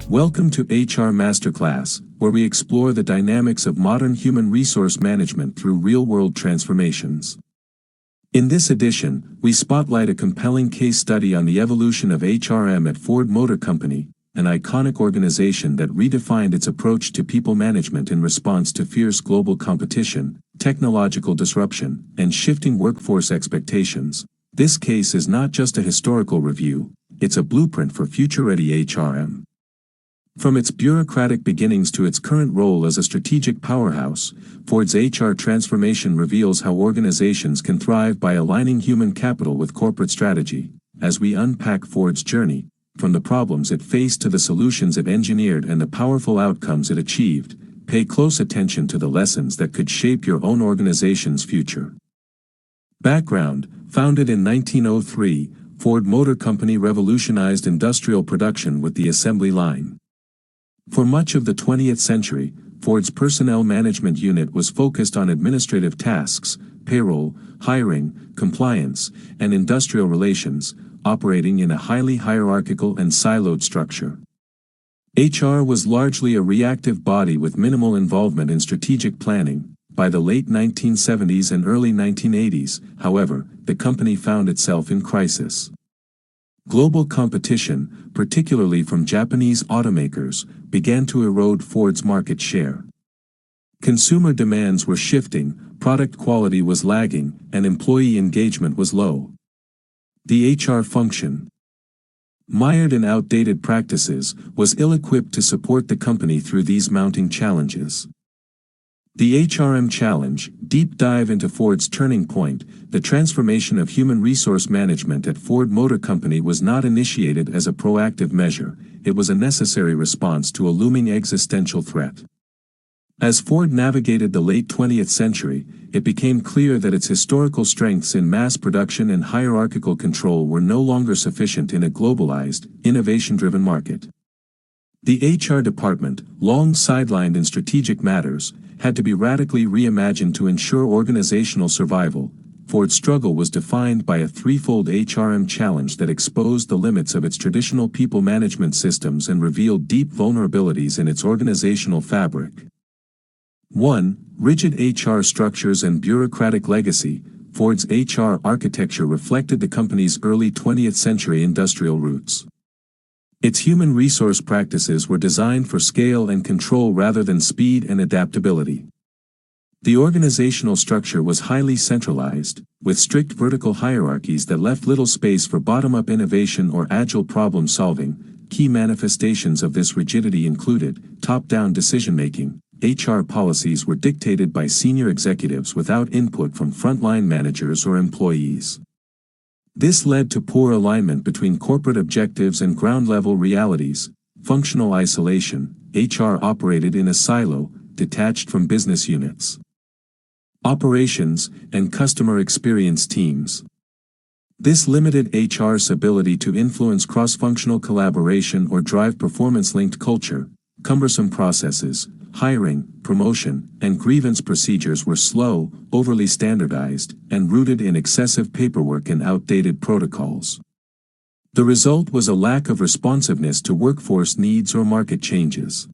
Welcome to HR Masterclass, where we explore the dynamics of modern human resource management through real-world transformations. In this edition, we spotlight a compelling case study on the evolution of HRM at Ford Motor Company, an iconic organization that redefined its approach to people management in response to fierce global competition, technological disruption, and shifting workforce expectations. This case is not just a historical review, it's a blueprint for future-ready HRM. From its bureaucratic beginnings to its current role as a strategic powerhouse, Ford's HR transformation reveals how organizations can thrive by aligning human capital with corporate strategy. As we unpack Ford's journey, from the problems it faced to the solutions it engineered and the powerful outcomes it achieved, pay close attention to the lessons that could shape your own organization's future. Background: founded in 1903, Ford Motor Company revolutionized industrial production with the assembly line. For much of the 20th century, Ford's personnel management unit was focused on administrative tasks, payroll, hiring, compliance, and industrial relations, operating in a highly hierarchical and siloed structure. HR was largely a reactive body with minimal involvement in strategic planning. By the late 1970s and early 1980s, however, the company found itself in crisis. Global competition, particularly from Japanese automakers, began to erode Ford's market share. Consumer demands were shifting, product quality was lagging, and employee engagement was low. The HR function, mired in outdated practices, was ill-equipped to support the company through these mounting challenges. The HRM Challenge, deep dive into Ford's turning point. The transformation of human resource management at Ford Motor Company was not initiated as a proactive measure, it was a necessary response to a looming existential threat. As Ford navigated the late 20th century, it became clear that its historical strengths in mass production and hierarchical control were no longer sufficient in a globalized, innovation-driven market. The HR department, long sidelined in strategic matters, had to be radically reimagined to ensure organizational survival. Ford's struggle was defined by a threefold HRM challenge that exposed the limits of its traditional people management systems and revealed deep vulnerabilities in its organizational fabric. 1. Rigid HR structures and bureaucratic legacy. Ford's HR architecture reflected the company's early 20th century industrial roots. Its human resource practices were designed for scale and control rather than speed and adaptability. The organizational structure was highly centralized, with strict vertical hierarchies that left little space for bottom-up innovation or agile problem-solving. Key manifestations of this rigidity included top-down decision-making. HR policies were dictated by senior executives without input from frontline managers or employees. This led to poor alignment between corporate objectives and ground-level realities. Functional isolation. HR operated in a silo, detached from business units, operations, and customer experience teams. This limited HR's ability to influence cross-functional collaboration or drive performance-linked culture. Cumbersome processes. Hiring, promotion, and grievance procedures were slow, overly standardized, and rooted in excessive paperwork and outdated protocols. The result was a lack of responsiveness to workforce needs or market changes.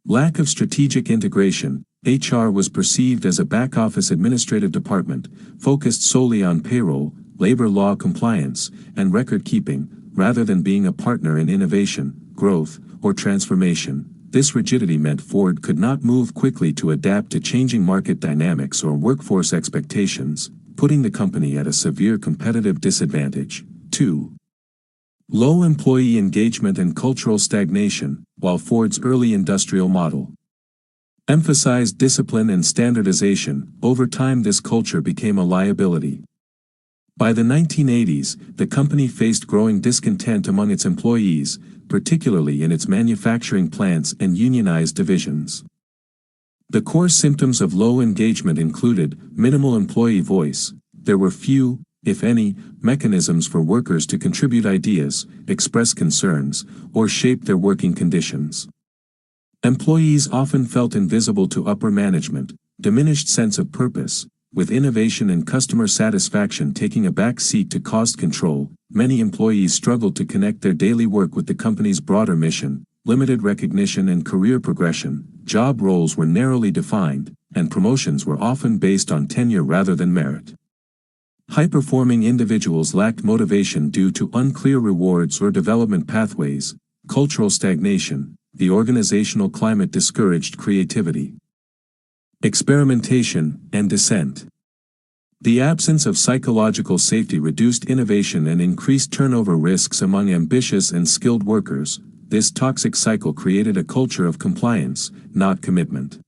Lack of strategic integration. HR was perceived as a back-office administrative department, focused solely on payroll, labor law compliance, and record-keeping, rather than being a partner in innovation, growth, or transformation. This rigidity meant Ford could not move quickly to adapt to changing market dynamics or workforce expectations, putting the company at a severe competitive disadvantage. 2. Low employee engagement and cultural stagnation. While Ford's early industrial model emphasized discipline and standardization, over time this culture became a liability. By the 1980s, the company faced growing discontent among its employees, particularly in its manufacturing plants and unionized divisions. The core symptoms of low engagement included minimal employee voice. There were few, if any, mechanisms for workers to contribute ideas, express concerns, or shape their working conditions. Employees often felt invisible to upper management, diminished sense of purpose, with innovation and customer satisfaction taking a back seat to cost control. Many employees struggled to connect their daily work with the company's broader mission, limited recognition and career progression, job roles were narrowly defined, and promotions were often based on tenure rather than merit. High-performing individuals lacked motivation due to unclear rewards or development pathways, cultural stagnation. The organizational climate discouraged creativity, experimentation, and dissent. The absence of psychological safety reduced innovation and increased turnover risks among ambitious and skilled workers. This toxic cycle created a culture of compliance, not commitment.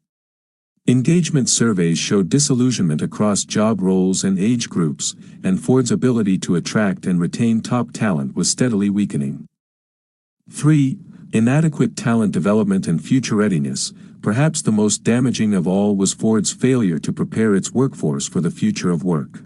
Engagement surveys showed disillusionment across job roles and age groups, and Ford's ability to attract and retain top talent was steadily weakening. 3. Inadequate talent development and future readiness. Perhaps the most damaging of all was Ford's failure to prepare its workforce for the future of work.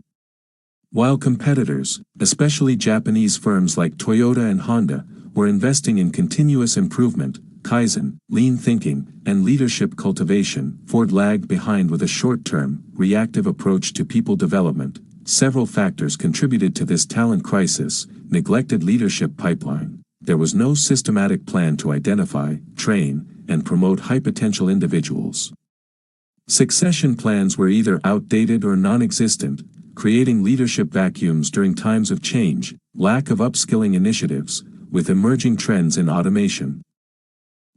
While competitors, especially Japanese firms like Toyota and Honda, were investing in continuous improvement, Kaizen, lean thinking, and leadership cultivation, Ford lagged behind with a short-term, reactive approach to people development. Several factors contributed to this talent crisis: neglected leadership pipeline. There was no systematic plan to identify, train, and promote high-potential individuals. Succession plans were either outdated or non-existent, creating leadership vacuums during times of change. Lack of upskilling initiatives, with emerging trends in automation,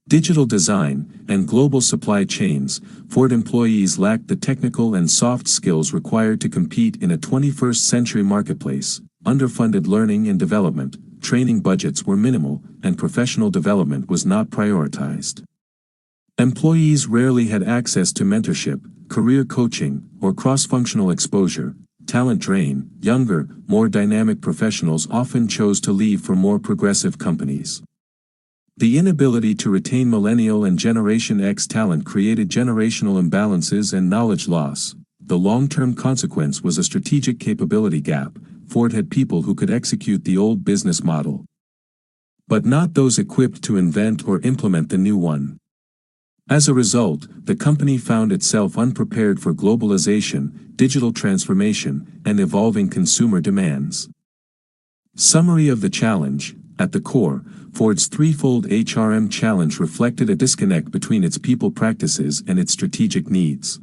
digital design, and global supply chains. Ford employees lacked the technical and soft skills required to compete in a 21st century marketplace. Underfunded learning and development, training budgets were minimal, and professional development was not prioritized. Employees rarely had access to mentorship, career coaching, or cross-functional exposure. Talent drain. Younger, more dynamic professionals often chose to leave for more progressive companies. The inability to retain Millennial and Generation X talent created generational imbalances and knowledge loss. The long-term consequence was a strategic capability gap. Ford had people who could execute the old business model, but not those equipped to invent or implement the new one. As a result, the company found itself unprepared for globalization, digital transformation, and evolving consumer demands. Summary of the challenge. At the core, Ford's threefold HRM challenge reflected a disconnect between its people practices and its strategic needs.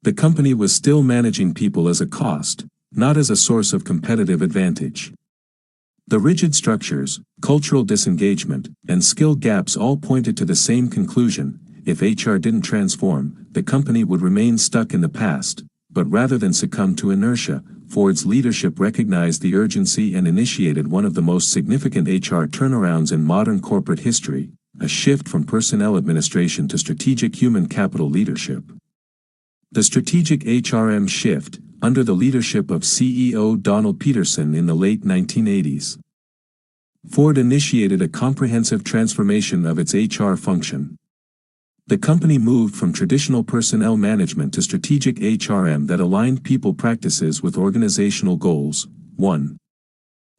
The company was still managing people as a cost, not as a source of competitive advantage. The rigid structures, cultural disengagement, and skill gaps all pointed to the same conclusion: if HR didn't transform, the company would remain stuck in the past. But rather than succumb to inertia, Ford's leadership recognized the urgency and initiated one of the most significant HR turnarounds in modern corporate history: a shift from personnel administration to strategic human capital leadership. The strategic HRM shift, under the leadership of CEO Donald Peterson in the late 1980s. Ford initiated a comprehensive transformation of its HR function. The company moved from traditional personnel management to strategic HRM that aligned people practices with organizational goals. 1.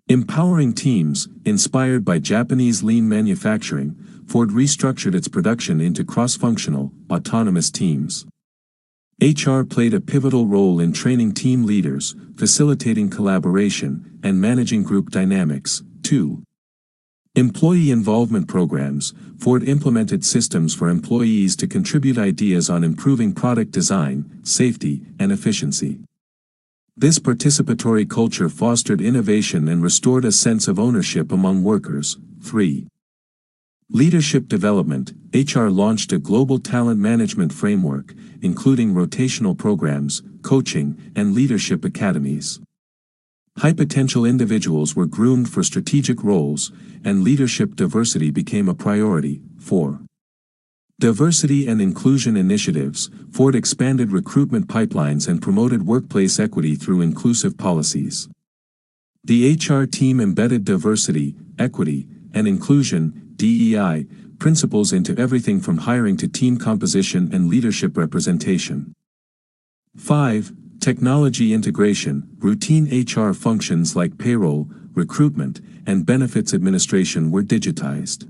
Empowering teams. Inspired by Japanese lean manufacturing, Ford restructured its production into cross-functional, autonomous teams. HR played a pivotal role in training team leaders, facilitating collaboration, and managing group dynamics. 2. Employee involvement programs. Ford implemented systems for employees to contribute ideas on improving product design, safety, and efficiency. This participatory culture fostered innovation and restored a sense of ownership among workers. 3. Leadership development. HR launched a global talent management framework, including rotational programs, coaching, and leadership academies. High-potential individuals were groomed for strategic roles, and leadership diversity became a priority. 4. Diversity and inclusion initiatives. Ford expanded recruitment pipelines and promoted workplace equity through inclusive policies. The HR team embedded diversity, equity, and inclusion (DEI) principles into everything from hiring to team composition and leadership representation. 5. Technology integration. Routine HR functions like payroll, recruitment, and benefits administration were digitized.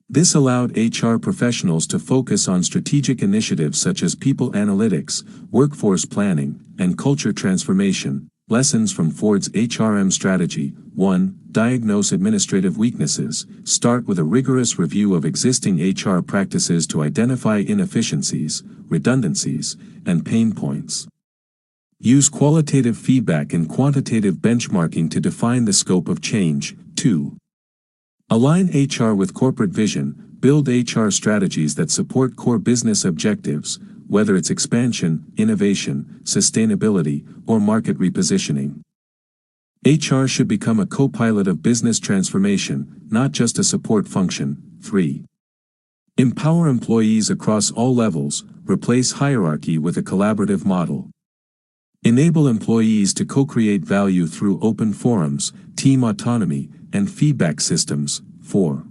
This allowed HR professionals to focus on strategic initiatives such as people analytics, workforce planning, and culture transformation. Lessons from Ford's HRM strategy. 1. Diagnose administrative weaknesses. Start with a rigorous review of existing HR practices to identify inefficiencies, redundancies, and pain points. Use qualitative feedback and quantitative benchmarking to define the scope of change. 2. Align HR with corporate vision. Build HR strategies that support core business objectives, whether it's expansion, innovation, sustainability, or market repositioning. HR should become a co-pilot of business transformation, not just a support function. 3. Empower employees across all levels. Replace hierarchy with a collaborative model. Enable employees to co-create value through open forums, team autonomy, and feedback systems. 4.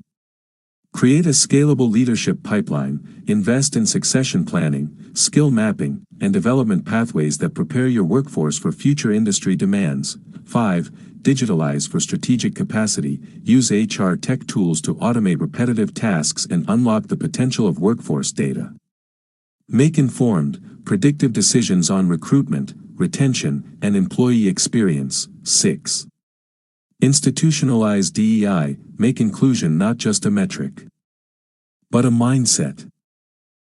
Create a scalable leadership pipeline. Invest in succession planning, skill mapping, and development pathways that prepare your workforce for future industry demands. 5. Digitalize for strategic capacity. Use HR tech tools to automate repetitive tasks and unlock the potential of workforce data. Make informed, predictive decisions on recruitment, retention, and employee experience. 6. Institutionalize DEI. Make inclusion not just a metric, but a mindset.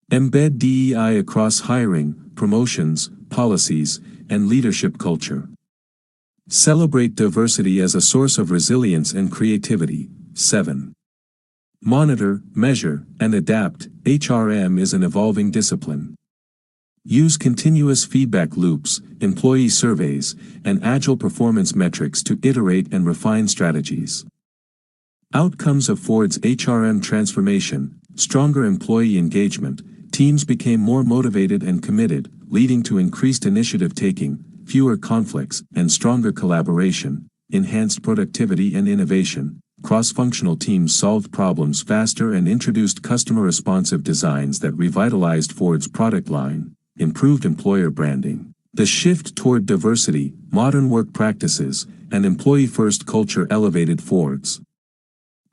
Embed DEI across hiring, promotions, policies, and leadership culture. Celebrate diversity as a source of resilience and creativity. 7. Monitor, measure, and adapt. HRM is an evolving discipline. Use continuous feedback loops, employee surveys, and agile performance metrics to iterate and refine strategies. Outcomes of Ford's HRM transformation: stronger employee engagement, teams became more motivated and committed, leading to increased initiative taking, fewer conflicts, and stronger collaboration, enhanced productivity and innovation. Cross-functional teams solved problems faster and introduced customer-responsive designs that revitalized Ford's product line, improved employer branding. The shift toward diversity, modern work practices, and employee-first culture elevated Ford's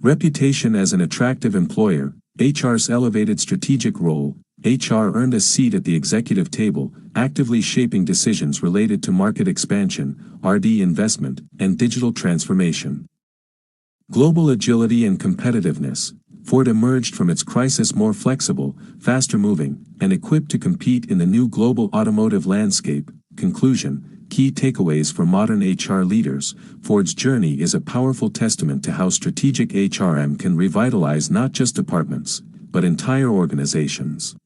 reputation as an attractive employer. HR's elevated strategic role. HR earned a seat at the executive table, actively shaping decisions related to market expansion, R&D investment, and digital transformation. Global agility and competitiveness. Ford emerged from its crisis more flexible, faster-moving, and equipped to compete in the new global automotive landscape. Conclusion: key takeaways for modern HR leaders. Ford's journey is a powerful testament to how strategic HRM can revitalize not just departments, but entire organizations.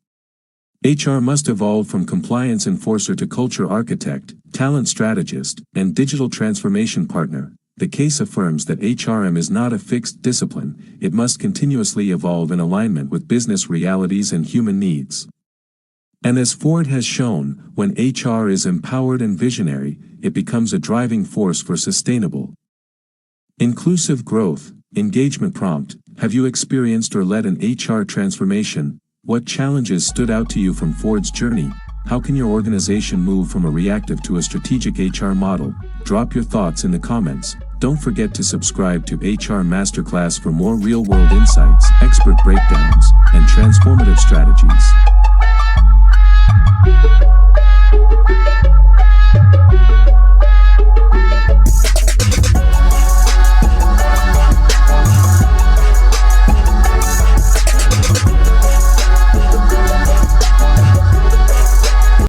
HR must evolve from compliance enforcer to culture architect, talent strategist, and digital transformation partner. The case affirms that HRM is not a fixed discipline, it must continuously evolve in alignment with business realities and human needs. And as Ford has shown, when HR is empowered and visionary, it becomes a driving force for sustainable, inclusive growth. Engagement prompt: have you experienced or led an HR transformation? What challenges stood out to you from Ford's journey? How can your organization move from a reactive to a strategic HR model? Drop your thoughts in the comments. Don't forget to subscribe to HR Masterclass for more real-world insights, expert breakdowns, and transformative strategies.